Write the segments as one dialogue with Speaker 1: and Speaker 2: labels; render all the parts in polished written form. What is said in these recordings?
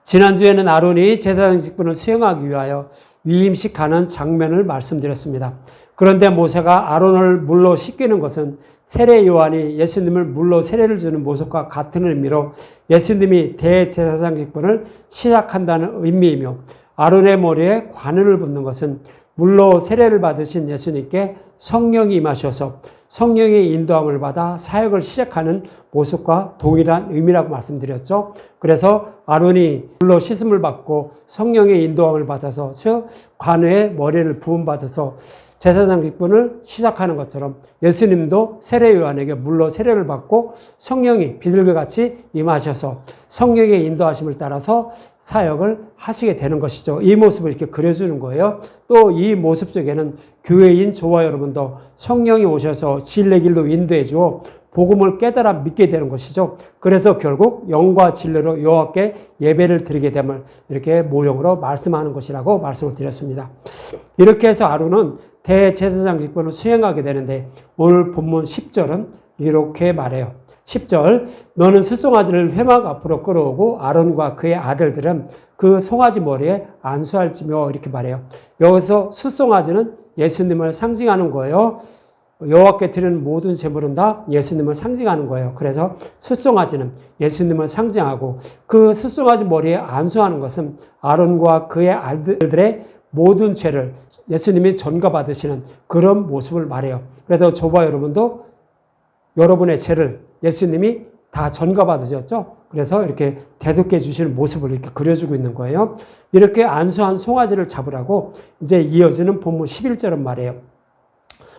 Speaker 1: 지난주에는 아론이 제사장 직분을 수행하기 위하여 위임식 가는 장면을 말씀드렸습니다. 그런데 모세가 아론을 물로 씻기는 것은 세례 요한이 예수님을 물로 세례를 주는 모습과 같은 의미로 예수님이 대제사장 직분을 시작한다는 의미이며, 아론의 머리에 관을 붓는 것은 물로 세례를 받으신 예수님께 성령이 임하셔서 성령의 인도함을 받아 사역을 시작하는 모습과 동일한 의미라고 말씀드렸죠. 그래서 아론이 물로 씻음을 받고 성령의 인도함을 받아서 관의 머리를 부음받아서 제사장 직분을 시작하는 것처럼 예수님도 세례 요한에게 물로 세례를 받고 성령이 비둘기 같이 임하셔서 성령의 인도하심을 따라서 사역을 하시게 되는 것이죠. 이 모습을 이렇게 그려주는 거예요. 또 이 모습 속에는 교회인 저와 여러분도 성령이 오셔서 진리의 길로 인도해 주어 복음을 깨달아 믿게 되는 것이죠. 그래서 결국 영과 진리로 여호와께 예배를 드리게 됨을 이렇게 모형으로 말씀하는 것이라고 말씀을 드렸습니다. 이렇게 해서 아론은 대제사장 직분을 수행하게 되는데, 오늘 본문 10절은 이렇게 말해요. 10절, 너는 숫송아지를 회막 앞으로 끌어오고 아론과 그의 아들들은 그 송아지 머리에 안수할지며, 이렇게 말해요. 여기서 숫송아지는 예수님을 상징하는 거예요. 여호와께 드리는 모든 제물은 다 예수님을 상징하는 거예요. 그래서 숫송아지는 예수님을 상징하고, 그 숫송아지 머리에 안수하는 것은 아론과 그의 아들들의 모든 죄를 예수님이 전가받으시는 그런 모습을 말해요. 그래서 저와 여러분도 여러분의 죄를 예수님이 다 전가받으셨죠? 그래서 이렇게 대속해 주시는 모습을 이렇게 그려주고 있는 거예요. 이렇게 안수한 송아지를 잡으라고 이제 이어지는 본문 11절은 말이에요.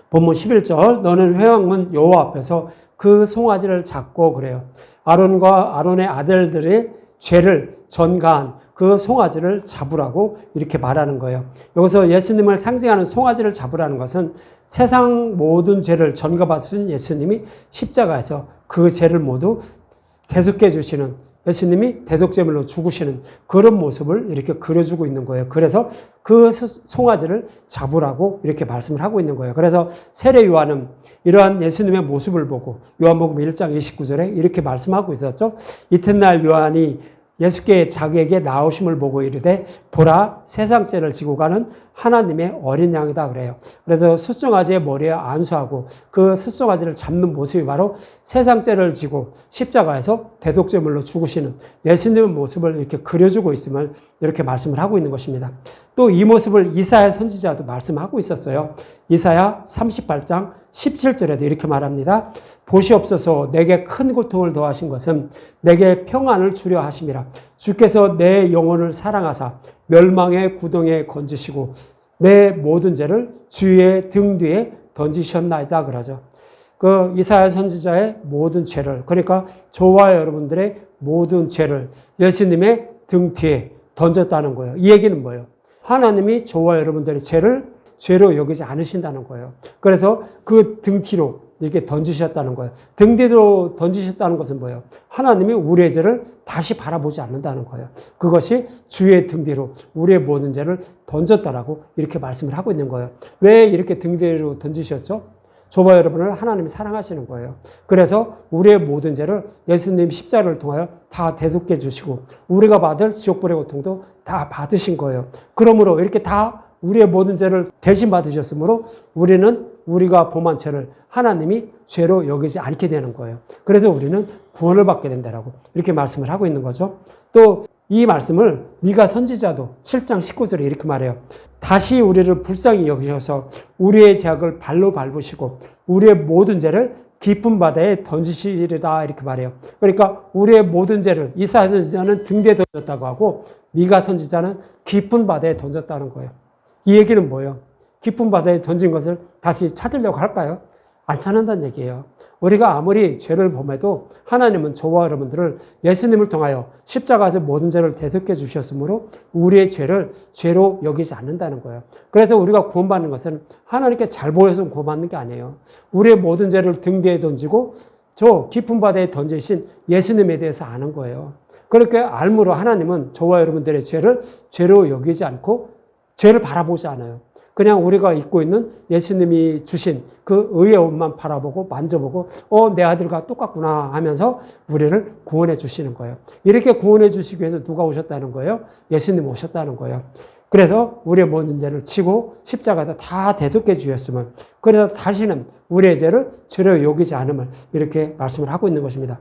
Speaker 1: 본문 11절, 너는 회막문 여호와 앞에서 그 송아지를 잡고, 그래요. 아론과 아론의 아들들의 죄를 전가한 그 송아지를 잡으라고 이렇게 말하는 거예요. 여기서 예수님을 상징하는 송아지를 잡으라는 것은 세상 모든 죄를 전가받으신 예수님이 십자가에서 그 죄를 모두 대속해 주시는, 예수님이 대속제물로 죽으시는 그런 모습을 이렇게 그려주고 있는 거예요. 그래서 그 송아지를 잡으라고 이렇게 말씀을 하고 있는 거예요. 그래서 세례 요한은 이러한 예수님의 모습을 보고 요한복음 1장 29절에 이렇게 말씀하고 있었죠. 이튿날 요한이 예수께 자기에게 나오심을 보고 이르되, 보라, 세상 죄를 지고 가는 하나님의 어린 양이다, 그래요. 그래서 숫송아지의 머리에 안수하고 그 숫송아지를 잡는 모습이 바로 세상 죄를 지고 십자가에서 대속제물로 죽으시는 예수님의 모습을 이렇게 그려주고 있음을 이렇게 말씀을 하고 있는 것입니다. 또 이 모습을 이사야 선지자도 말씀하고 있었어요. 이사야 38장 17절에도 이렇게 말합니다. 보시옵소서, 내게 큰 고통을 더하신 것은 내게 평안을 주려 하심이라. 주께서 내 영혼을 사랑하사 멸망의 구덩이에 건지시고 내 모든 죄를 주의 등 뒤에 던지셨나이다, 그러죠. 그 이사야 선지자의 모든 죄를, 그러니까 저와 여러분들의 모든 죄를 예수님의 등 뒤에 던졌다는 거예요. 이 얘기는 뭐예요? 하나님이 저와 여러분들의 죄를 죄로 여기지 않으신다는 거예요. 그래서 그 등 뒤로 이렇게 던지셨다는 거예요. 등 뒤로 던지셨다는 것은 뭐예요? 하나님이 우리의 죄를 다시 바라보지 않는다는 거예요. 그것이 주의 등 뒤로 우리의 모든 죄를 던졌다라고 이렇게 말씀을 하고 있는 거예요. 왜 이렇게 등 뒤로 던지셨죠? 저와 여러분을 하나님이 사랑하시는 거예요. 그래서 우리의 모든 죄를 예수님 십자가를 통하여 다 대속해 주시고 우리가 받을 지옥불의 고통도 다 받으신 거예요. 그러므로 이렇게 다 우리의 모든 죄를 대신 받으셨으므로 우리는 우리가 범한 죄를 하나님이 죄로 여기지 않게 되는 거예요. 그래서 우리는 구원을 받게 된다라고 이렇게 말씀을 하고 있는 거죠. 또 이 말씀을 미가 선지자도 7장 19절에 이렇게 말해요. 다시 우리를 불쌍히 여기셔서 우리의 죄악을 발로 밟으시고 우리의 모든 죄를 깊은 바다에 던지시리다, 이렇게 말해요. 그러니까 우리의 모든 죄를 이사야 선지자는 등대에 던졌다고 하고 미가 선지자는 깊은 바다에 던졌다는 거예요. 이 얘기는 뭐예요? 깊은 바다에 던진 것을 다시 찾으려고 할까요? 안 찾는다는 얘기예요. 우리가 아무리 죄를 범해도 하나님은 저와 여러분들을 예수님을 통하여 십자가에서 모든 죄를 대속해 주셨으므로 우리의 죄를 죄로 여기지 않는다는 거예요. 그래서 우리가 구원받는 것은 하나님께 잘 보여서 구원받는 게 아니에요. 우리의 모든 죄를 등 뒤에 던지고 저 깊은 바다에 던지신 예수님에 대해서 아는 거예요. 그렇게 알므로 하나님은 저와 여러분들의 죄를 죄로 여기지 않고 죄를 바라보지 않아요. 그냥 우리가 입고 있는 예수님이 주신 그 의의 옷만 바라보고 만져보고 내 아들과 똑같구나 하면서 우리를 구원해 주시는 거예요. 이렇게 구원해 주시기 위해서 누가 오셨다는 거예요? 예수님 오셨다는 거예요. 그래서 우리의 모든 죄를 지고 십자가에다 다 대속해 주셨음을, 그래서 다시는 우리의 죄를 죄로 여기지 않음을 이렇게 말씀을 하고 있는 것입니다.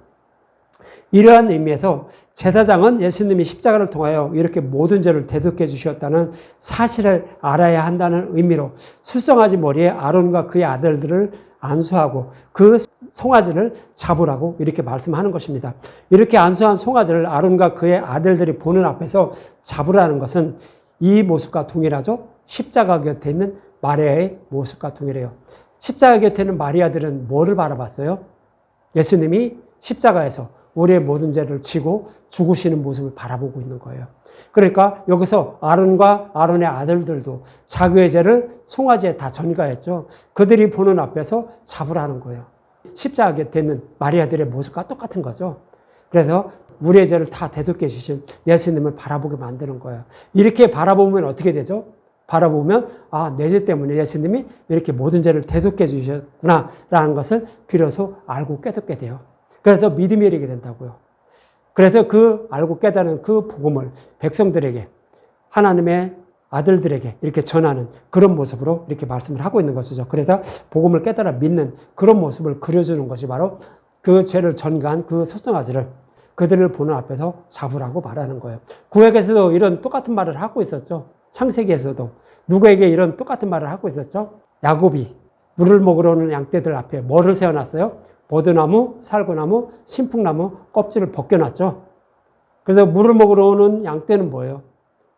Speaker 1: 이러한 의미에서 제사장은 예수님이 십자가를 통하여 이렇게 모든 죄를 대속해 주셨다는 사실을 알아야 한다는 의미로 수송아지 머리에 아론과 그의 아들들을 안수하고 그 송아지를 잡으라고 이렇게 말씀하는 것입니다. 이렇게 안수한 송아지를 아론과 그의 아들들이 보는 앞에서 잡으라는 것은 이 모습과 동일하죠. 십자가 곁에 있는 마리아의 모습과 동일해요. 십자가 곁에 있는 마리아들은 뭐를 바라봤어요? 예수님이 십자가에서 우리의 모든 죄를 지고 죽으시는 모습을 바라보고 있는 거예요. 그러니까 여기서 아론과 아론의 아들들도 자기의 죄를 송아지에 다 전가했죠. 그들이 보는 앞에서 잡으라는 거예요. 십자가 곁에 있는 마리아들의 모습과 똑같은 거죠. 그래서 우리의 죄를 다 대속해 주신 예수님을 바라보게 만드는 거예요. 이렇게 바라보면 어떻게 되죠? 바라보면 내 죄 때문에 예수님이 이렇게 모든 죄를 대속해 주셨구나라는 것을 비로소 알고 깨닫게 돼요. 그래서 믿음이 이르게 된다고요. 그래서 그 알고 깨달은 그 복음을 백성들에게, 하나님의 아들들에게 이렇게 전하는 그런 모습으로 이렇게 말씀을 하고 있는 것이죠. 그래서 복음을 깨달아 믿는 그런 모습을 그려주는 것이 바로 그 죄를 전가한 그 소송아지를 그들을 보는 앞에서 잡으라고 말하는 거예요. 구약에서도 이런 똑같은 말을 하고 있었죠. 창세기에서도 누구에게 이런 똑같은 말을 하고 있었죠. 야곱이 물을 먹으러 오는 양떼들 앞에 뭐를 세워놨어요? 버드나무, 살구나무, 신풍나무 껍질을 벗겨놨죠. 그래서 물을 먹으러 오는 양떼는 뭐예요?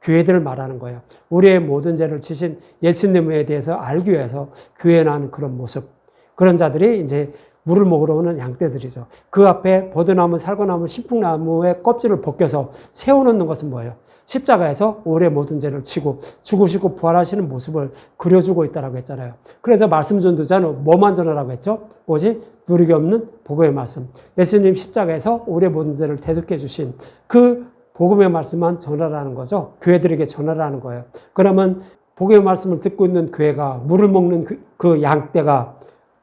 Speaker 1: 교회들을 말하는 거예요. 우리의 모든 죄를 지신 예수님에 대해서 알기 위해서 교회에 나는 그런 모습. 그런 자들이 이제 물을 먹으러 오는 양떼들이죠. 그 앞에 버드나무, 살구나무, 신풍나무의 껍질을 벗겨서 세워놓는 것은 뭐예요? 십자가에서 우리의 모든 죄를 지고 죽으시고 부활하시는 모습을 그려주고 있다고 했잖아요. 그래서 말씀 전도자는 뭐만 전하라고 했죠? 오직 누리기 없는 복음의 말씀. 예수님 십자가에서 우리의 모든 죄를 대속해 주신 그 복음의 말씀만 전하라는 거죠. 교회들에게 전하라는 거예요. 그러면 복음의 말씀을 듣고 있는 교회가 물을 먹는 그 양떼가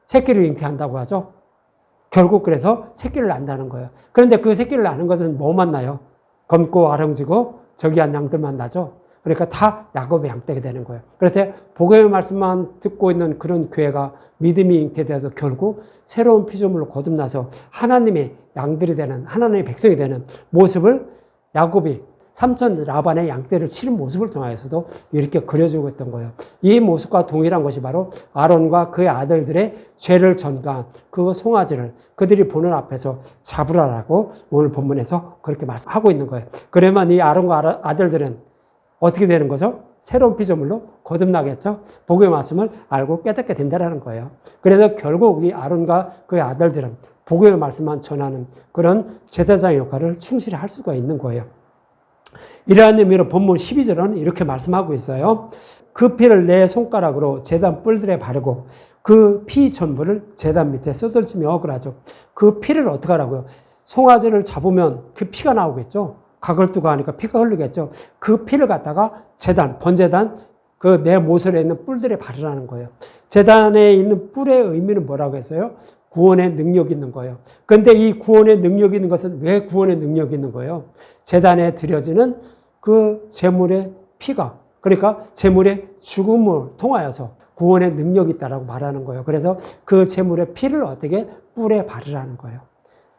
Speaker 1: 새끼를 잉태한다고 하죠. 결국 그래서 새끼를 낳는다는 거예요. 그런데 그 새끼를 낳는 것은 뭐만 나요? 검고 아름지고 저기한 양들만 나죠. 그러니까 다 야곱의 양떼가 되는 거예요. 그래서 복음의 말씀만 듣고 있는 그런 교회가 믿음이 잉태되어서 결국 새로운 피조물로 거듭나서 하나님의 양들이 되는, 하나님의 백성이 되는 모습을 야곱이 삼촌 라반의 양떼를 치는 모습을 통하여서도 이렇게 그려주고 있던 거예요. 이 모습과 동일한 것이 바로 아론과 그의 아들들의 죄를 전가한 그 송아지를 그들이 보는 앞에서 잡으라라고 오늘 본문에서 그렇게 말씀하고 있는 거예요. 그러면 이 아론과 아들들은 어떻게 되는 거죠? 새로운 피조물로 거듭나겠죠? 복음의 말씀을 알고 깨닫게 된다는 거예요. 그래서 결국 이 아론과 그의 아들들은 복음의 말씀만 전하는 그런 제사장의 역할을 충실히 할 수가 있는 거예요. 이러한 의미로 본문 12절은 이렇게 말씀하고 있어요. 그 피를 내 손가락으로 제단 뿔들에 바르고 그 피 전부를 제단 밑에 쏟을지며 그러죠. 그 피를 어떻게 하라고요? 송아지를 잡으면 그 피가 나오겠죠. 각을 두고 하니까 피가 흐르겠죠. 그 피를 갖다가 제단, 번제단, 그 내 모서리에 있는 뿔들에 바르라는 거예요. 제단에 있는 뿔의 의미는 뭐라고 했어요? 구원의 능력이 있는 거예요. 그런데 이 구원의 능력이 있는 것은 왜 구원의 능력이 있는 거예요? 제단에 드려지는 그 제물의 피가, 그러니까 제물의 죽음을 통하여서 구원의 능력이 있다라고 말하는 거예요. 그래서 그 제물의 피를 어떻게 뿔에 바르라는 거예요.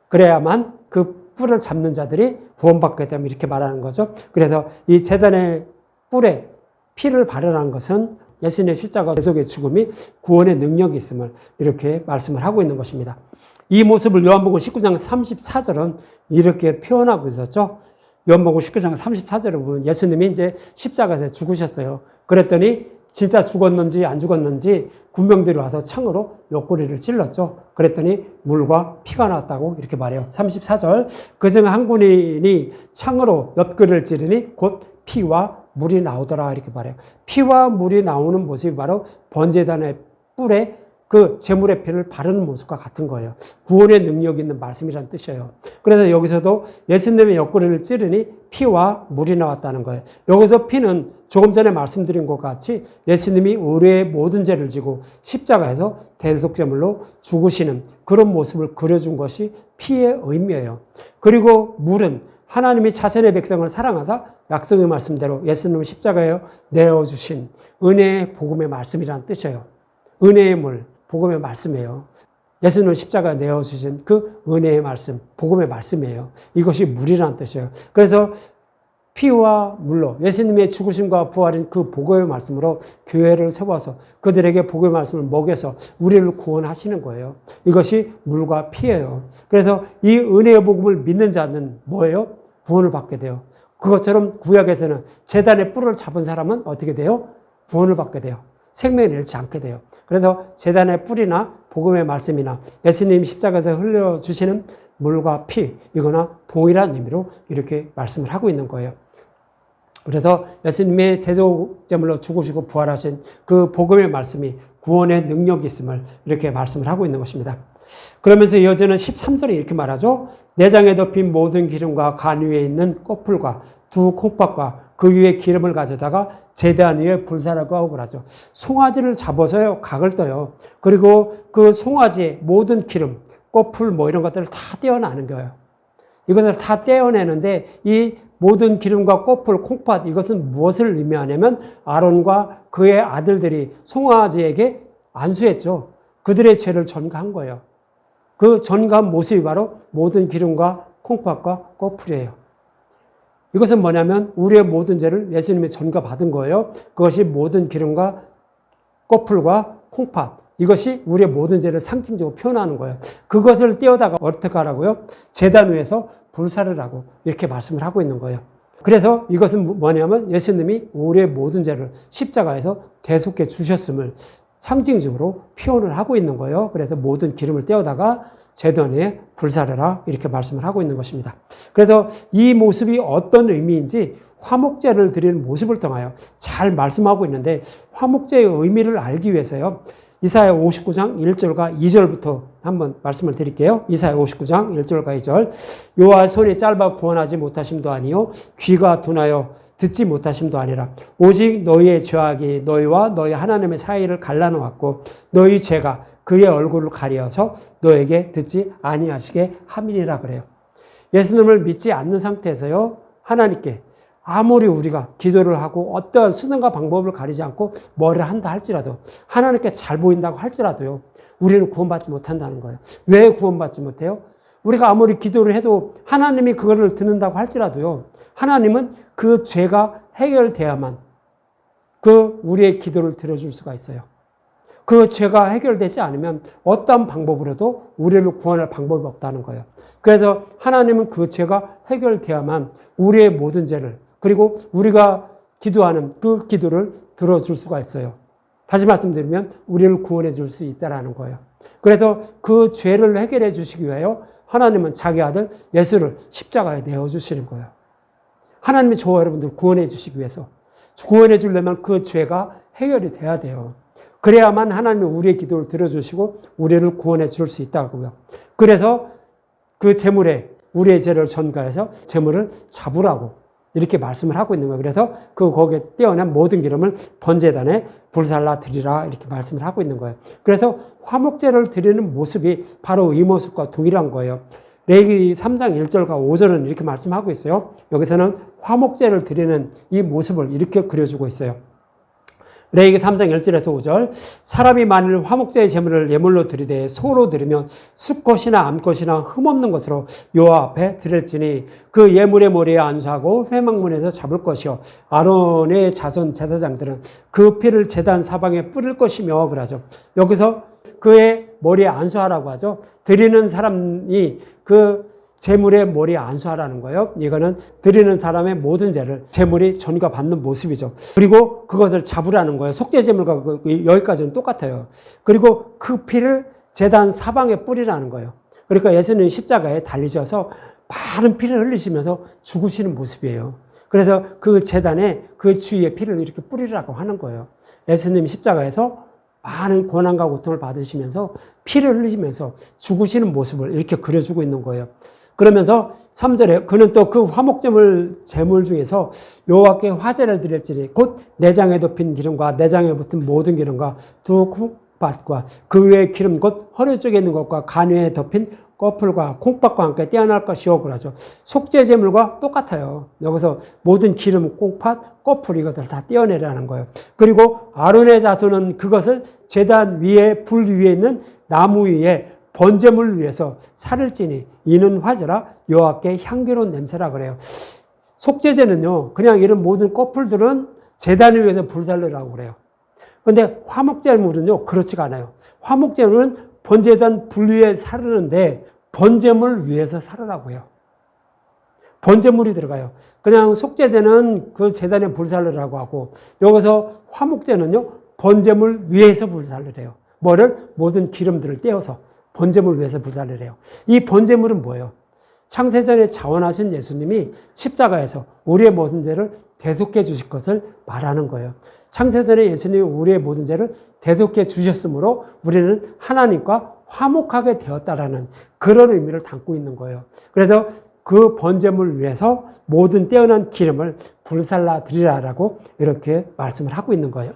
Speaker 1: 그래야만 그 뿔을 잡는 자들이 구원받게 되면 이렇게 말하는 거죠. 그래서 이 제단의 뿔에 피를 바르라는 것은 예수님의 십자가 대속의 죽음이 구원의 능력이 있음을 이렇게 말씀을 하고 있는 것입니다. 이 모습을 요한복음 19장 34절은 이렇게 표현하고 있었죠. 요한복음 19장 34절을 보면 예수님이 이제 십자가에서 죽으셨어요. 그랬더니 진짜 죽었는지 안 죽었는지 군병들이 와서 창으로 옆구리를 찔렀죠. 그랬더니 물과 피가 나왔다고 이렇게 말해요. 34절. 그중 한 군인이 창으로 옆구리를 찌르니 곧 피와 물이 나오더라 이렇게 말해요. 피와 물이 나오는 모습이 바로 번제단의 뿔에 그 제물의 피를 바르는 모습과 같은 거예요. 구원의 능력이 있는 말씀이라는 뜻이에요. 그래서 여기서도 예수님의 옆구리를 찌르니 피와 물이 나왔다는 거예요. 여기서 피는 조금 전에 말씀드린 것 같이 예수님이 우리의 모든 죄를 지고 십자가에서 대속제물로 죽으시는 그런 모습을 그려준 것이 피의 의미예요. 그리고 물은 하나님이 자신의 백성을 사랑하사 약속의 말씀대로 예수님을 십자가에 내어주신 은혜의 복음의 말씀이라는 뜻이에요. 은혜의 물, 복음의 말씀이에요. 예수님을 십자가에 내어주신 그 은혜의 말씀, 복음의 말씀이에요. 이것이 물이라는 뜻이에요. 그래서 피와 물로 예수님의 죽으심과 부활인 그 복음의 말씀으로 교회를 세워서 그들에게 복음의 말씀을 먹여서 우리를 구원하시는 거예요. 이것이 물과 피예요. 그래서 이 은혜의 복음을 믿는 자는 뭐예요? 구원을 받게 돼요. 그것처럼 구약에서는 제단의 뿔을 잡은 사람은 어떻게 돼요? 구원을 받게 돼요. 생명을 잃지 않게 돼요. 그래서 제단의 뿔이나 복음의 말씀이나 예수님 십자가에서 흘려주시는 물과 피, 이거나 동일한 의미로 이렇게 말씀을 하고 있는 거예요. 그래서 예수님의 대속제물로 죽으시고 부활하신 그 복음의 말씀이 구원의 능력이 있음을 이렇게 말씀을 하고 있는 것입니다. 그러면서 이어지는 13절에 이렇게 말하죠. 내장에 덮인 모든 기름과 간 위에 있는 꽃풀과 두 콩팥과 그 위에 기름을 가져다가 제단 위에 불사라고 하고 그러죠. 송아지를 잡아서요, 각을 떠요. 그리고 그 송아지의 모든 기름, 꽃풀 뭐 이런 것들을 다 떼어내는 거예요. 이것을 다 떼어내는데 이 모든 기름과 꽃풀, 콩팥 이것은 무엇을 의미하냐면 아론과 그의 아들들이 송아지에게 안수했죠. 그들의 죄를 전가한 거예요. 그 전가한 모습이 바로 모든 기름과 콩팥과 꽃풀이에요. 이것은 뭐냐면 우리의 모든 죄를 예수님이 전가받은 거예요. 그것이 모든 기름과 꽃풀과 콩팥, 이것이 우리의 모든 죄를 상징적으로 표현하는 거예요. 그것을 떼어다가 어떻게 하라고요? 제단 위에서 불사를 하고 이렇게 말씀을 하고 있는 거예요. 그래서 이것은 뭐냐면 예수님이 우리의 모든 죄를 십자가에서 대속해 주셨음을 상징적으로 표현을 하고 있는 거예요. 그래서 모든 기름을 떼어다가 제단 위에 불사르라 이렇게 말씀을 하고 있는 것입니다. 그래서 이 모습이 어떤 의미인지 화목제를 드리는 모습을 통하여 잘 말씀하고 있는데 화목제의 의미를 알기 위해서요. 이사야 59장 1절과 2절부터 한번 말씀을 드릴게요. 이사야 59장 1절과 2절. 여호와의 손이 짧아 구원하지 못하심도 아니요 귀가 둔하여 듣지 못하심도 아니라 오직 너희의 죄악이 너희와 너희 하나님의 사이를 갈라놓았고 너희 죄가 그의 얼굴을 가려서 너에게 듣지 아니하시게 함이니라 그래요. 예수님을 믿지 않는 상태에서요. 하나님께 아무리 우리가 기도를 하고 어떠한 수단과 방법을 가리지 않고 뭐를 한다 할지라도 하나님께 잘 보인다고 할지라도요. 우리는 구원받지 못한다는 거예요. 왜 구원받지 못해요? 우리가 아무리 기도를 해도 하나님이 그거를 듣는다고 할지라도요. 하나님은 그 죄가 해결돼야만 그 우리의 기도를 들어줄 수가 있어요. 그 죄가 해결되지 않으면 어떤 방법으로도 우리를 구원할 방법이 없다는 거예요. 그래서 하나님은 그 죄가 해결돼야만 우리의 모든 죄를 그리고 우리가 기도하는 그 기도를 들어줄 수가 있어요. 다시 말씀드리면 우리를 구원해 줄 수 있다는 거예요. 그래서 그 죄를 해결해 주시기 위하여 하나님은 자기 아들 예수를 십자가에 내어주시는 거예요. 하나님이 저와 여러분들 구원해 주시기 위해서 구원해 주려면 그 죄가 해결이 돼야 돼요. 그래야만 하나님이 우리의 기도를 들어주시고 우리를 구원해 줄 수 있다고요. 그래서 그 제물에 우리의 죄를 전가해서 제물을 잡으라고 이렇게 말씀을 하고 있는 거예요. 그래서 그 거기에 떼어낸 모든 기름을 번제단에 불살라 드리라 이렇게 말씀을 하고 있는 거예요. 그래서 화목제를 드리는 모습이 바로 이 모습과 동일한 거예요. 레위기 3장 1절과 5절은 이렇게 말씀하고 있어요. 여기서는 화목제를 드리는 이 모습을 이렇게 그려주고 있어요. 레위기 3장 1절에서 5절 사람이 만일 화목제의 제물을 예물로 드리되 소로 드리면 수컷이나 암컷이나 흠없는 것으로 여호와 앞에 드릴지니 그 예물의 머리에 안수하고 회막문에서 잡을 것이요 아론의 자손 제사장들은 그 피를 제단 사방에 뿌릴 것이며 그러죠. 여기서 그의 머리에 안수하라고 하죠. 드리는 사람이 그 제물의 머리에 안수하라는 거예요. 이거는 드리는 사람의 모든 죄를 제물이 전가받는 모습이죠. 그리고 그것을 잡으라는 거예요. 속죄제물과 여기까지는 똑같아요. 그리고 그 피를 제단 사방에 뿌리라는 거예요. 그러니까 예수님 십자가에 달리셔서 많은 피를 흘리시면서 죽으시는 모습이에요. 그래서 그 제단에 그 주위에 피를 이렇게 뿌리라고 하는 거예요. 예수님 십자가에서 많은 고난과 고통을 받으시면서 피를 흘리시면서 죽으시는 모습을 이렇게 그려주고 있는 거예요. 그러면서 3절에 그는 또 그 화목제물 제물 중에서 여호와께 화제를 드릴지니 곧 내장에 덮인 기름과 내장에 붙은 모든 기름과 두 콩팥과 그 외의 기름 곧 허리 쪽에 있는 것과 간 위에 덮인 꺼풀과 콩팥과 함께 떼어날 것이요 그러죠. 속죄제물과 똑같아요. 여기서 모든 기름, 콩팥, 꺼풀 이것들 다 떼어내라는 거예요. 그리고 아론의 자손은 그것을 제단 위에 불 위에 있는 나무 위에 번제물 위에서 살을 찌니 이는 화제라 여호와께 향기로운 냄새라 그래요. 속죄제는요, 그냥 이런 모든 꺼풀들은 제단 위에서 불살르라고 그래요. 그런데 화목제물은요, 그렇지가 않아요. 화목제물은 번제단 불 위에 사르는데 번제물 위에서 살으라고 해요. 번제물이 들어가요. 그냥 속죄제는 그 제단에 불살르라고 하고 여기서 화목제는요, 번제물 위에서 불살르래요. 뭐를? 모든 기름들을 떼어서 번제물 위에서 불살르래요. 이 번제물은 뭐예요? 창세전에 자원하신 예수님이 십자가에서 우리의 모든 죄를 대속해 주실 것을 말하는 거예요. 창세전에 예수님이 우리의 모든 죄를 대속해 주셨으므로 우리는 하나님과 화목하게 되었다라는 그런 의미를 담고 있는 거예요. 그래서 그 번제물 위에서 모든 떼어난 기름을 불살라 드리라라고 이렇게 말씀을 하고 있는 거예요.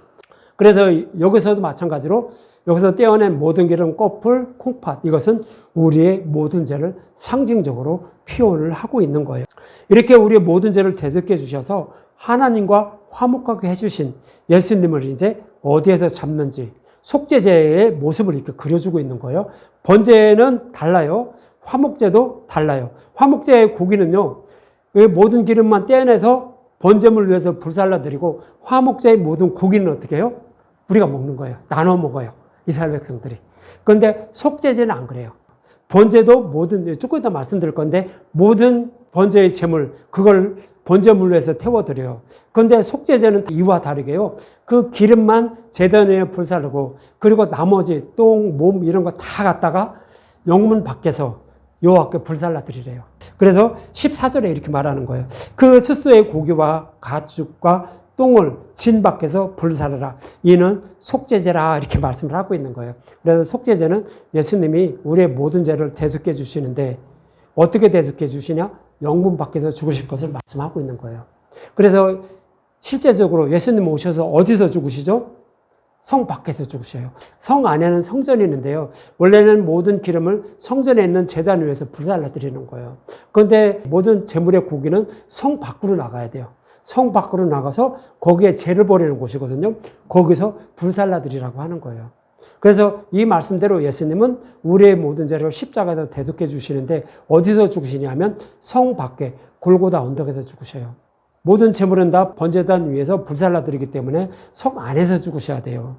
Speaker 1: 그래서 여기서도 마찬가지로 여기서 떼어낸 모든 기름, 꺼풀, 콩팥 이것은 우리의 모든 죄를 상징적으로 표현을 하고 있는 거예요. 이렇게 우리의 모든 죄를 대속해 주셔서 하나님과 화목하게 해주신 예수님을 이제 어디에서 잡는지 속죄제의 모습을 이렇게 그려주고 있는 거예요. 번제는 달라요. 화목제도 달라요. 화목제의 고기는요, 모든 기름만 떼어내서 번제물 위해서 불살라 드리고 화목제의 모든 고기는 어떻게 해요? 우리가 먹는 거예요. 나눠 먹어요. 이스라엘 백성들이. 그런데 속죄제는 안 그래요. 번제도 모든, 조금 이따 말씀드릴 건데, 모든 번제의 제물, 그걸 번제물로 해서 태워드려요. 그런데 속죄제는 이와 다르게요. 그 기름만 제단 위에 불사르고, 그리고 나머지 똥, 몸 이런 거 다 갖다가 영문 밖에서 여호와께 불살라 드리래요. 그래서 14절에 이렇게 말하는 거예요. 그 스스의 고기와 가축과 똥을 진 밖에서 불살르라. 이는 속죄제라 이렇게 말씀을 하고 있는 거예요. 그래서 속죄제는 예수님이 우리의 모든 죄를 대속해 주시는데 어떻게 대속해 주시냐? 영문 밖에서 죽으실 것을 말씀하고 있는 거예요. 그래서 실제적으로 예수님 오셔서 어디서 죽으시죠? 성 밖에서 죽으셔요. 성 안에는 성전이 있는데요. 원래는 모든 기름을 성전에 있는 제단 위에서 불살라 드리는 거예요. 그런데 모든 제물의 고기는 성 밖으로 나가야 돼요. 성 밖으로 나가서 거기에 죄를 버리는 곳이거든요. 거기서 불살라 드리라고 하는 거예요. 그래서 이 말씀대로 예수님은 우리의 모든 죄를 십자가에서 대속해 주시는데 어디서 죽으시냐면 성 밖에 골고다 언덕에서 죽으셔요. 모든 제물은 다 번제단 위에서 불살라 드리기 때문에 성 안에서 죽으셔야 돼요.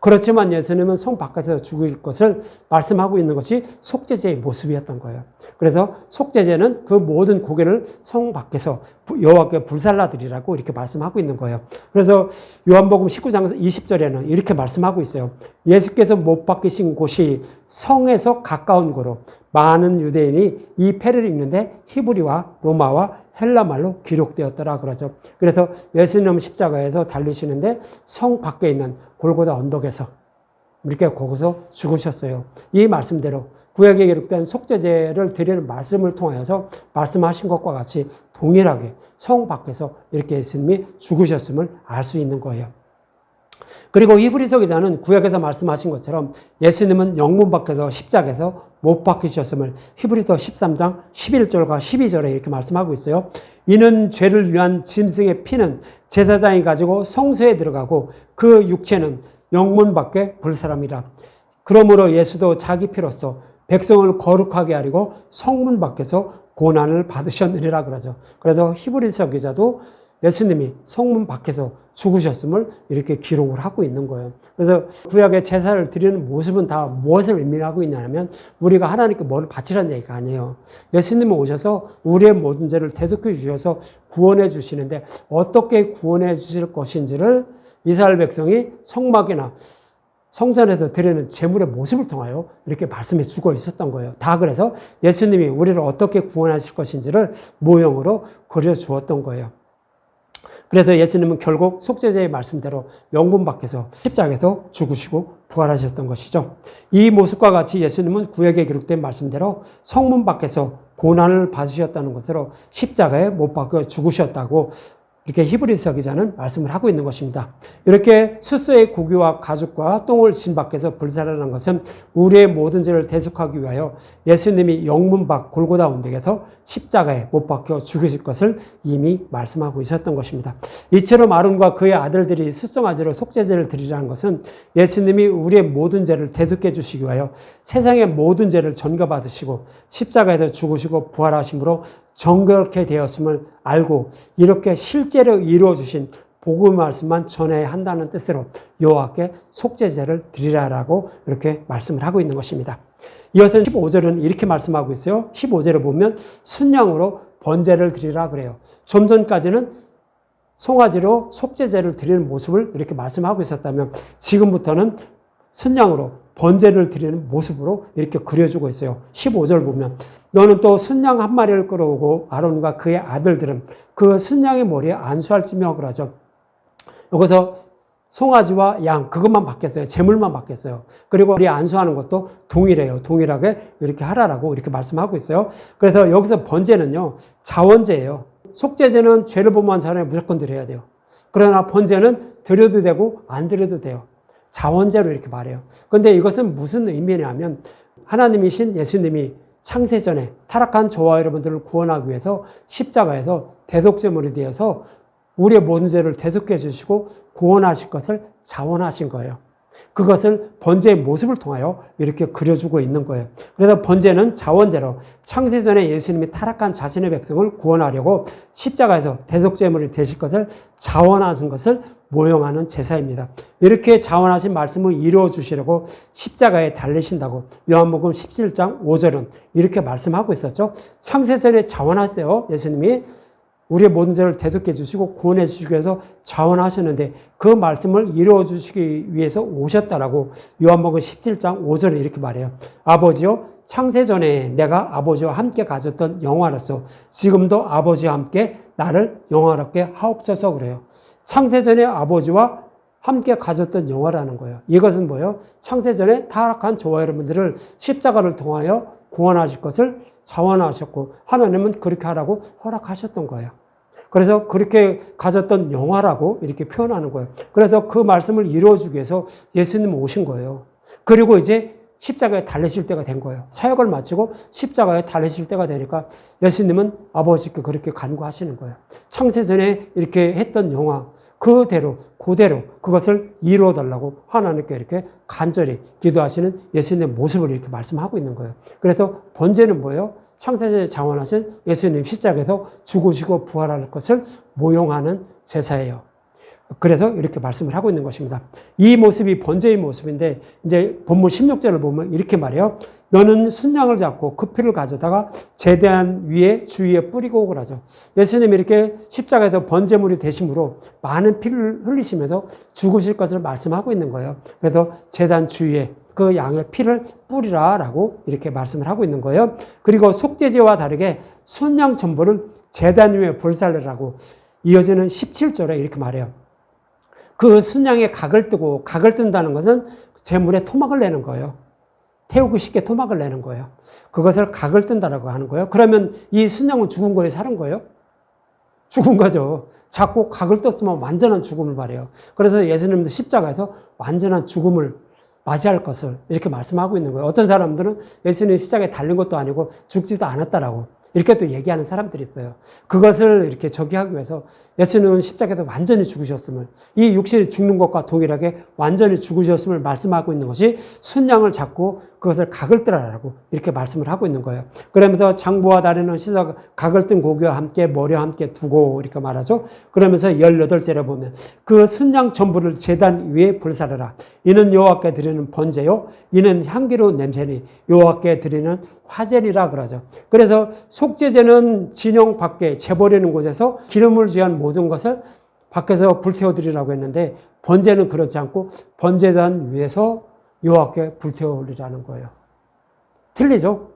Speaker 1: 그렇지만 예수님은 성 밖에서 죽을 것을 말씀하고 있는 것이 속죄제의 모습이었던 거예요. 그래서 속죄제는 그 모든 고기를 성 밖에서 여호와께 불살라 드리라고 이렇게 말씀하고 있는 거예요. 그래서 요한복음 19장 20절에는 이렇게 말씀하고 있어요. 예수께서 못 박히신 곳이 성에서 가까운 거로 많은 유대인이 이 패를 읽는데 히브리와 로마와 헬라말로 기록되었더라 그러죠. 그래서 예수님 십자가에서 달리시는데 성 밖에 있는 골고다 언덕에서 이렇게 거기서 죽으셨어요. 이 말씀대로 구약에 기록된 속죄제를 드리는 말씀을 통하여서 말씀하신 것과 같이 동일하게 성 밖에서 이렇게 예수님이 죽으셨음을 알 수 있는 거예요. 그리고 히브리서 기자는 구약에서 말씀하신 것처럼 예수님은 영문 밖에서 십자가에서 못 박히셨음을 히브리서 13장 11절과 12절에 이렇게 말씀하고 있어요. 이는 죄를 위한 짐승의 피는 제사장이 가지고 성소에 들어가고 그 육체는 영문 밖에 불사람이라. 그러므로 예수도 자기 피로써 백성을 거룩하게 하려고 성문 밖에서 고난을 받으셨느니라 그러죠. 그래서 히브리서 기자도 예수님이 성문 밖에서 죽으셨음을 이렇게 기록을 하고 있는 거예요. 그래서 구약의 제사를 드리는 모습은 다 무엇을 의미하고 있냐면 우리가 하나님께 뭐를 바치라는 얘기가 아니에요. 예수님이 오셔서 우리의 모든 죄를 대속해 주셔서 구원해 주시는데 어떻게 구원해 주실 것인지를 이스라엘 백성이 성막이나 성전에서 드리는 제물의 모습을 통하여 이렇게 말씀해 주고 있었던 거예요. 다 그래서 예수님이 우리를 어떻게 구원하실 것인지를 모형으로 그려주었던 거예요. 그래서 예수님은 결국 속죄제의 말씀대로 영문 밖에서 십자가에서 죽으시고 부활하셨던 것이죠. 이 모습과 같이 예수님은 구약에 기록된 말씀대로 성문 밖에서 고난을 받으셨다는 것으로 십자가에 못 박혀 죽으셨다고 이렇게 히브리서 기자는 말씀을 하고 있는 것입니다. 이렇게 숫소의 고기와 가죽과 똥을 진 밖에서 불살하는 것은 우리의 모든 죄를 대속하기 위하여 예수님이 영문 밖 골고다 언덕에서 십자가에 못 박혀 죽으실 것을 이미 말씀하고 있었던 것입니다. 이처럼 아론과 그의 아들들이 숫송아지로 속죄제를 드리라는 것은 예수님이 우리의 모든 죄를 대속해 주시기 위하여 세상의 모든 죄를 전가받으시고 십자가에서 죽으시고 부활하심으로 정결케 되었음을 알고 이렇게 실제로 이루어 주신 복음의 말씀만 전해야 한다는 뜻으로 여호와께 속죄제를 드리라라고 이렇게 말씀을 하고 있는 것입니다. 이어서 15절은 이렇게 말씀하고 있어요. 15절을 보면 순양으로 번제를 드리라 그래요. 좀 전까지는 송아지로 속죄제를 드리는 모습을 이렇게 말씀하고 있었다면 지금부터는 순양으로 번제를 드리는 모습으로 이렇게 그려주고 있어요. 15절 보면 너는 또 순양 한 마리를 끌어오고 아론과 그의 아들들은 그 순양의 머리에 안수할지며 그러죠. 여기서 송아지와 양 그것만 바뀌었어요. 제물만 바뀌었어요. 그리고 우리 안수하는 것도 동일해요. 동일하게 이렇게 하라라고 이렇게 말씀하고 있어요. 그래서 여기서 번제는요. 자원제예요. 속죄제는 죄를 범한 사람이 무조건 드려야 돼요. 그러나 번제는 드려도 되고 안 드려도 돼요. 자원제로 이렇게 말해요. 그런데 이것은 무슨 의미냐면 하나님이신 예수님이 창세전에 타락한 저와 여러분들을 구원하기 위해서 십자가에서 대속제물이 되어서 우리의 모든 죄를 대속해 주시고 구원하실 것을 자원하신 거예요. 그것을 번제의 모습을 통하여 이렇게 그려주고 있는 거예요. 그래서 번제는 자원제로 창세전에 예수님이 타락한 자신의 백성을 구원하려고 십자가에서 대속제물이 되실 것을 자원하신 것을 모형하는 제사입니다. 이렇게 자원하신 말씀을 이루어 주시려고 십자가에 달리신다고 요한복음 17장 5절은 이렇게 말씀하고 있었죠. 창세전에 자원하세요. 예수님이 우리의 모든 죄를 대속해 주시고 구원해 주시기 위해서 자원하셨는데 그 말씀을 이루어 주시기 위해서 오셨다라고 요한복음 17장 5절에 이렇게 말해요. 아버지요 창세전에 내가 아버지와 함께 가졌던 영화로서 지금도 아버지와 함께 나를 영화롭게 하옵소서 그래요. 창세전에 아버지와 함께 가졌던 영화라는 거예요. 이것은 뭐예요? 창세전에 타락한 저와 여러분들을 십자가를 통하여 구원하실 것을 자원하셨고 하나님은 그렇게 하라고 허락하셨던 거예요. 그래서 그렇게 가졌던 영화라고 이렇게 표현하는 거예요. 그래서 그 말씀을 이루어주기 위해서 예수님 오신 거예요. 그리고 이제 십자가에 달리실 때가 된 거예요. 사역을 마치고 십자가에 달리실 때가 되니까 예수님은 아버지께 그렇게 간구하시는 거예요. 창세전에 이렇게 했던 영화 그대로 그것을 이루어달라고 하나님께 이렇게 간절히 기도하시는 예수님의 모습을 이렇게 말씀하고 있는 거예요. 그래서 번제는 뭐예요? 창세전에 자원하신 예수님 십자가에서 죽으시고 부활할 것을 모형하는 제사예요. 그래서 이렇게 말씀을 하고 있는 것입니다. 이 모습이 번제의 모습인데 이제 본문 16절을 보면 이렇게 말해요. 너는 순양을 잡고 그 피를 가져다가 제단 위에 주위에 뿌리고 그러죠. 예수님이 이렇게 십자가에서 번제물이 되심으로 많은 피를 흘리시면서 죽으실 것을 말씀하고 있는 거예요. 그래서 제단 주위에 그 양의 피를 뿌리라라고 이렇게 말씀을 하고 있는 거예요. 그리고 속죄제와 다르게 순양 전부를 제단 위에 불살르라고 이어지는 17절에 이렇게 말해요. 그 순양의 각을 뜨고 각을 뜬다는 것은 제물에 토막을 내는 거예요. 태우고 쉽게 토막을 내는 거예요. 그것을 각을 뜬다라고 하는 거예요. 그러면 이 순양은 죽은 거예요? 사는 거예요? 죽은 거죠. 자꾸 각을 떴으면 완전한 죽음을 말해요. 그래서 예수님도 십자가에서 완전한 죽음을 맞이할 것을 이렇게 말씀하고 있는 거예요. 어떤 사람들은 예수님 십자가에 달린 것도 아니고 죽지도 않았다라고 이렇게 또 얘기하는 사람들이 있어요. 그것을 이렇게 저기하기 위해서 예수님은 십자가에서 완전히 죽으셨음을, 이 육신이 죽는 것과 동일하게 완전히 죽으셨음을 말씀하고 있는 것이 순양을 잡고 그것을 각을 뜨라라고 이렇게 말씀을 하고 있는 거예요. 그러면서 장부와 다리는 씻어 각을 뜬 고기와 함께 머리와 함께 두고 이렇게 말하죠. 그러면서 18절에 보면 그 순양 전부를 제단 위에 불사르라. 이는 여호와께 드리는 번제요. 이는 향기로운 냄새니 여호와께 드리는 화제리라 그러죠. 그래서 속죄제는 진영 밖에 재버리는 곳에서 기름을 쥐한 모든 것을 밖에서 불태워드리라고 했는데 번제는 그렇지 않고 번제단 위에서 여호와께 불태워드리라는 거예요. 틀리죠?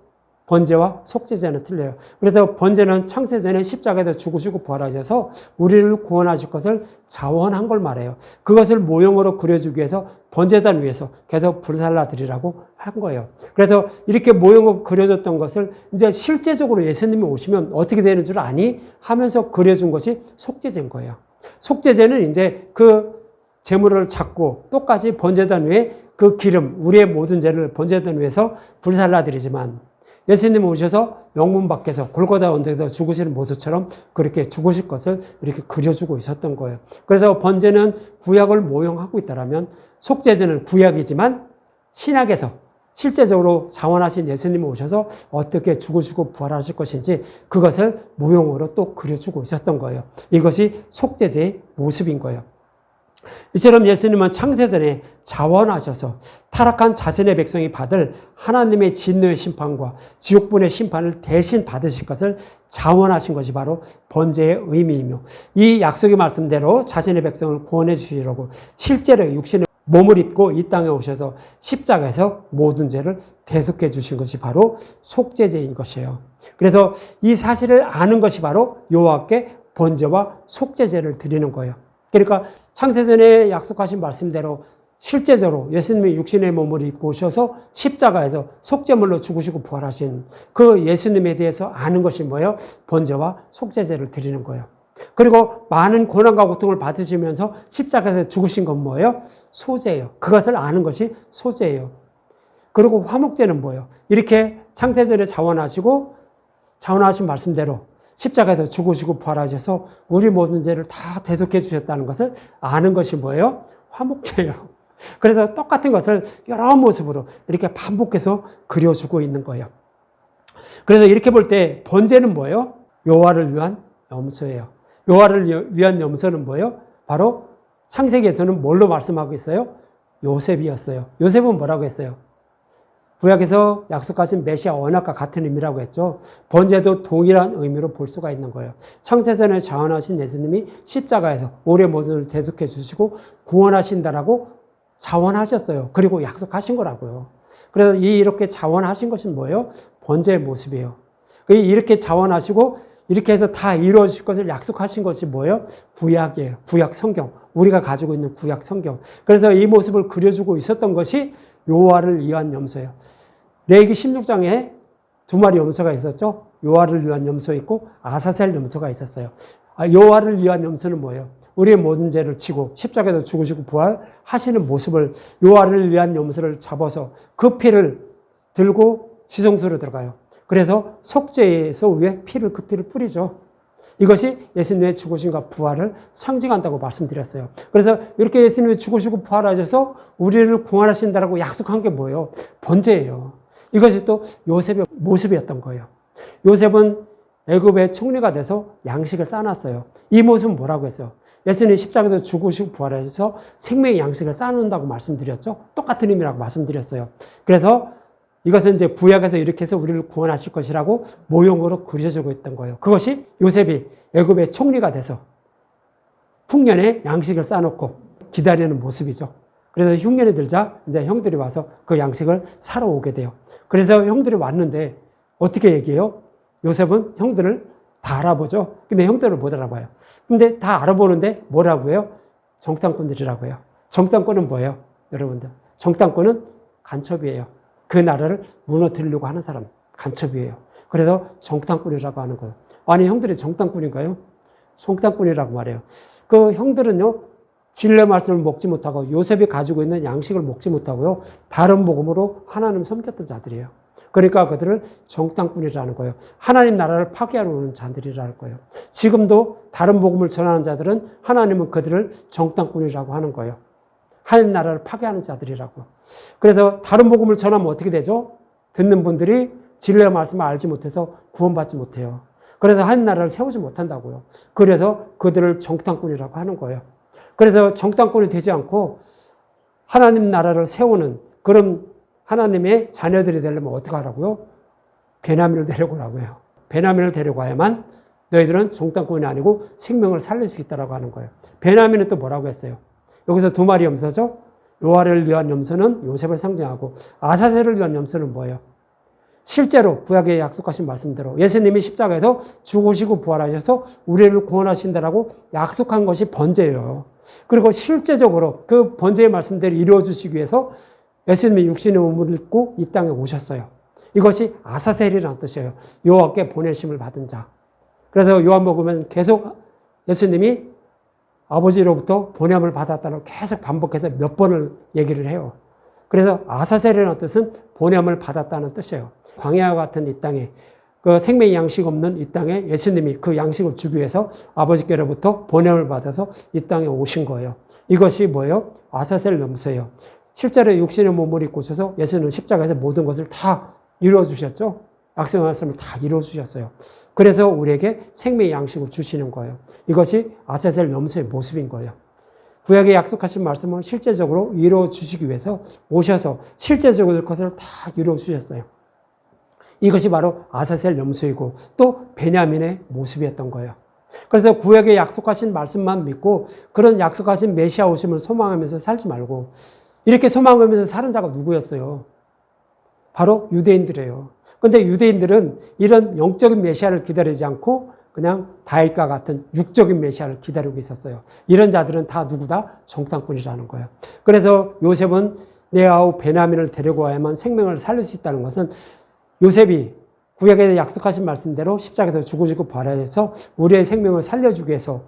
Speaker 1: 번제와 속죄제는 틀려요. 그래서 번제는 창세전에 십자가에서 죽으시고 부활하셔서 우리를 구원하실 것을 자원한 걸 말해요. 그것을 모형으로 그려주기 위해서 번제단 위에서 계속 불살라 드리라고 한 거예요. 그래서 이렇게 모형으로 그려졌던 것을 이제 실제적으로 예수님이 오시면 어떻게 되는 줄 아니? 하면서 그려준 것이 속죄제인 거예요. 속죄제는 이제 그 제물을 잡고 똑같이 번제단 위에 그 기름, 우리의 모든 죄를 번제단 위에서 불살라 드리지만 예수님 오셔서 영문 밖에서 골고다 언덕에서 죽으시는 모습처럼 그렇게 죽으실 것을 이렇게 그려주고 있었던 거예요. 그래서 번제는 구약을 모형하고 있다라면 속죄제는 구약이지만 신약에서 실제적으로 자원하신 예수님이 오셔서 어떻게 죽으시고 부활하실 것인지 그것을 모형으로 또 그려주고 있었던 거예요. 이것이 속죄제의 모습인 거예요. 이처럼 예수님은 창세전에 자원하셔서 타락한 자신의 백성이 받을 하나님의 진노의 심판과 지옥분의 심판을 대신 받으실 것을 자원하신 것이 바로 번제의 의미이며 이 약속의 말씀대로 자신의 백성을 구원해 주시려고 실제로 육신의 몸을 입고 이 땅에 오셔서 십자가에서 모든 죄를 대속해 주신 것이 바로 속죄제인 것이에요. 그래서 이 사실을 아는 것이 바로 여호와께 번제와 속죄제를 드리는 거예요. 그러니까 창세전에 약속하신 말씀대로 실제적으로 예수님이 육신의 몸을 입고 오셔서 십자가에서 속죄물로 죽으시고 부활하신 그 예수님에 대해서 아는 것이 뭐예요? 번제와 속죄제를 드리는 거예요. 그리고 많은 고난과 고통을 받으시면서 십자가에서 죽으신 건 뭐예요? 소제예요. 그것을 아는 것이 소제예요. 그리고 화목제는 뭐예요? 이렇게 창세전에 자원하신 말씀대로 십자가에서 죽으시고 부활하셔서 우리 모든 죄를 다 대속해 주셨다는 것을 아는 것이 뭐예요? 화목제예요. 그래서 똑같은 것을 여러 모습으로 이렇게 반복해서 그려주고 있는 거예요. 그래서 이렇게 볼 때 번제는 뭐예요? 여호와를 위한 염소예요. 여호와를 위한 염소는 뭐예요? 바로 창세기에서는 뭘로 말씀하고 있어요? 요셉이었어요. 요셉은 뭐라고 했어요? 구약에서 약속하신 메시아 언약과 같은 의미라고 했죠. 번제도 동일한 의미로 볼 수가 있는 거예요. 창세전에 자원하신 예수님이 십자가에서 우리의 모든을 대속해 주시고 구원하신다라고 자원하셨어요. 그리고 약속하신 거라고요. 그래서 이렇게 자원하신 것은 뭐예요? 번제의 모습이에요. 이렇게 자원하시고 이렇게 해서 다 이루어질 것을 약속하신 것이 뭐예요? 구약이에요. 구약 성경. 우리가 가지고 있는 구약 성경. 그래서 이 모습을 그려주고 있었던 것이 여호와를 위한 염소예요. 레위기 16장에 두 마리 염소가 있었죠. 여호와를 위한 염소 있고 아사셀 염소가 있었어요. 여호와를 위한 염소는 뭐예요? 우리의 모든 죄를 지고 십자가에서 죽으시고 부활하시는 모습을 여호와를 위한 염소를 잡아서 그 피를 들고 지성소로 들어가요. 그래서 속죄에서 위에 그 피를 뿌리죠. 이것이 예수님의 죽으심과 부활을 상징한다고 말씀드렸어요. 그래서 이렇게 예수님이 죽으시고 부활하셔서 우리를 구원하신다라고 약속한 게 뭐예요? 번제예요. 이것이 또 요셉의 모습이었던 거예요. 요셉은 애굽의 총리가 돼서 양식을 싸놨어요. 이 모습은 뭐라고 했어요? 예수님이 십자가에서 죽으시고 부활하셔서 생명의 양식을 싸놓는다고 말씀드렸죠. 똑같은 의미라고 말씀드렸어요. 그래서 이것은 이제 구약에서 이렇게 해서 우리를 구원하실 것이라고 모형으로 그려지고 있던 거예요. 그것이 요셉이 애굽의 총리가 돼서 풍년에 양식을 싸놓고 기다리는 모습이죠. 그래서 흉년이 들자 이제 형들이 와서 그 양식을 사러 오게 돼요. 그래서 형들이 왔는데 어떻게 얘기해요? 요셉은 형들을 다 알아보죠. 근데 형들을 못 알아봐요. 근데 다 알아보는데 뭐라고 해요? 정탐꾼들이라고 해요. 정탐꾼은 뭐예요? 여러분들. 정탐꾼은 간첩이에요. 그 나라를 무너뜨리려고 하는 사람, 간첩이에요. 그래서 정탐꾼이라고 하는 거예요. 아니, 형들이 정탐꾼인가요? 정탐꾼이라고 말해요. 그 형들은요, 진리의 말씀을 먹지 못하고 요셉이 가지고 있는 양식을 먹지 못하고요, 다른 복음으로 하나님 섬겼던 자들이에요. 그러니까 그들을 정탐꾼이라는 거예요. 하나님 나라를 파괴하러 오는 자들이라는 거예요. 지금도 다른 복음을 전하는 자들은 하나님은 그들을 정탐꾼이라고 하는 거예요. 하나님 나라를 파괴하는 자들이라고. 그래서 다른 복음을 전하면 어떻게 되죠? 듣는 분들이 진리의 말씀을 알지 못해서 구원받지 못해요. 그래서 하나님 나라를 세우지 못한다고요. 그래서 그들을 정탐꾼이라고 하는 거예요. 그래서 정탐꾼이 되지 않고 하나님 나라를 세우는 그런 하나님의 자녀들이 되려면 어떻게 하라고요? 베냐민을 데려오라고 해요. 베냐민을 데려가야만 너희들은 정탐꾼이 아니고 생명을 살릴 수 있다고 하는 거예요. 베냐민은 또 뭐라고 했어요? 여기서 두 마리 염소죠. 여호와를 위한 염소는 요셉을 상징하고 아사셀을 위한 염소는 뭐예요? 실제로 구약에 약속하신 말씀대로 예수님이 십자가에서 죽으시고 부활하셔서 우리를 구원하신다라고 약속한 것이 번제예요. 그리고 실제적으로 그 번제의 말씀대로 이루어 주시기 위해서 예수님이 육신의 몸을 입고 이 땅에 오셨어요. 이것이 아사셀이라는 뜻이에요. 여호와께 보내심을 받은 자. 그래서 요한복음은 계속 예수님이 아버지로부터 보냄을 받았다고 계속 반복해서 몇 번을 얘기를 해요. 그래서 아사셀이라는 뜻은 보냄을 받았다는 뜻이에요. 광야와 같은 이 땅에, 그 생명의 양식 없는 이 땅에 예수님이 그 양식을 주기 위해서 아버지께로부터 보냄을 받아서 이 땅에 오신 거예요. 이것이 뭐예요? 아사셀 염소예요. 실제로 육신의 몸을 입고 오셔서 예수님은 십자가에서 모든 것을 다 이루어 주셨죠. 약속의 말씀을 다 이루어 주셨어요. 그래서 우리에게 생명의 양식을 주시는 거예요. 이것이 아사셀 염소의 모습인 거예요. 구약에 약속하신 말씀을 실제적으로 이루어 주시기 위해서 오셔서 실제적으로 그것을 다 이루어 주셨어요. 이것이 바로 아사셀 염소이고 또 베냐민의 모습이었던 거예요. 그래서 구약에 약속하신 말씀만 믿고 그런 약속하신 메시아 오심을 소망하면서 살지 말고 이렇게 소망하면서 사는 자가 누구였어요? 바로 유대인들이에요. 그런데 유대인들은 이런 영적인 메시아를 기다리지 않고 그냥 다윗과 같은 육적인 메시아를 기다리고 있었어요. 이런 자들은 다 누구다? 정탐꾼이라는 거예요. 그래서 요셉은 내 아우 베냐민을 데리고 와야만 생명을 살릴 수 있다는 것은 요셉이 구약에 약속하신 말씀대로 십자가에서 죽으시고 부활해서 우리의 생명을 살려주기 위해서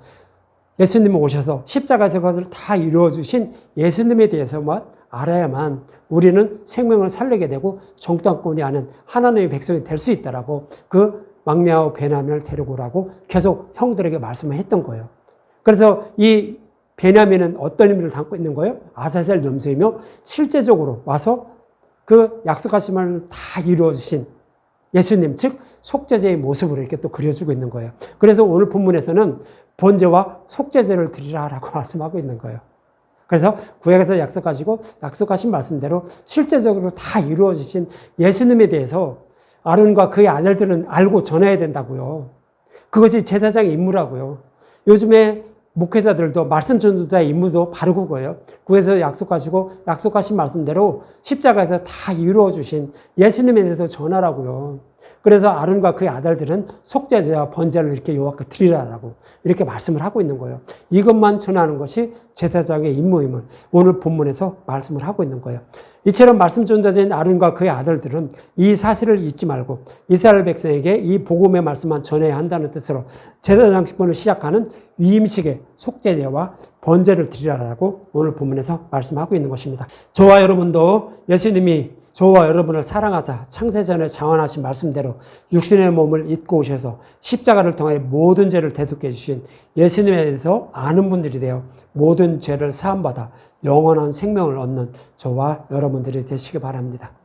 Speaker 1: 예수님이 오셔서 십자가에서 그것을 다 이루어주신 예수님에 대해서만 알아야만 우리는 생명을 살리게 되고 정탐꾼이 아닌 하나님의 백성이 될 수 있다라고 그 막내아우 베냐민을 데리고 오라고 계속 형들에게 말씀을 했던 거예요. 그래서 이 베냐민은 어떤 의미를 담고 있는 거예요? 아사셀 염소이며 실제적으로 와서 그 약속하신 말을 다 이루어주신 예수님, 즉 속죄제의 모습으로 이렇게 또 그려주고 있는 거예요. 그래서 오늘 본문에서는 번제와 속죄제를 드리라라고 말씀하고 있는 거예요. 그래서 구약에서 약속하신 말씀대로 실제적으로 다 이루어주신 예수님에 대해서 아론과 그의 아들들은 알고 전해야 된다고요. 그것이 제사장의 임무라고요. 요즘에 목회자들도 말씀 전도자의 임무도 바로 그거예요. 구에서 약속하신 말씀대로 십자가에서 다 이루어 주신 예수님에 대해서 전하라고요. 그래서 아론과 그의 아들들은 속죄제와 번제를 이렇게 여호와께 드리라라고 이렇게 말씀을 하고 있는 거예요. 이것만 전하는 것이 제사장의 임무임을 오늘 본문에서 말씀을 하고 있는 거예요. 이처럼 말씀 전도자인 아론과 그의 아들들은 이 사실을 잊지 말고 이스라엘 백성에게 이 복음의 말씀만 전해야 한다는 뜻으로 제사장 직분을 시작하는 위임식의 속죄제와 번제를 드리라라고 오늘 본문에서 말씀하고 있는 것입니다. 저와 여러분도 예수님이 저와 여러분을 사랑하사 창세전에 장언하신 말씀대로 육신의 몸을 입고 오셔서 십자가를 통해 모든 죄를 대속해 주신 예수님에 대해서 아는 분들이 되어 모든 죄를 사함받아 영원한 생명을 얻는 저와 여러분들이 되시기 바랍니다.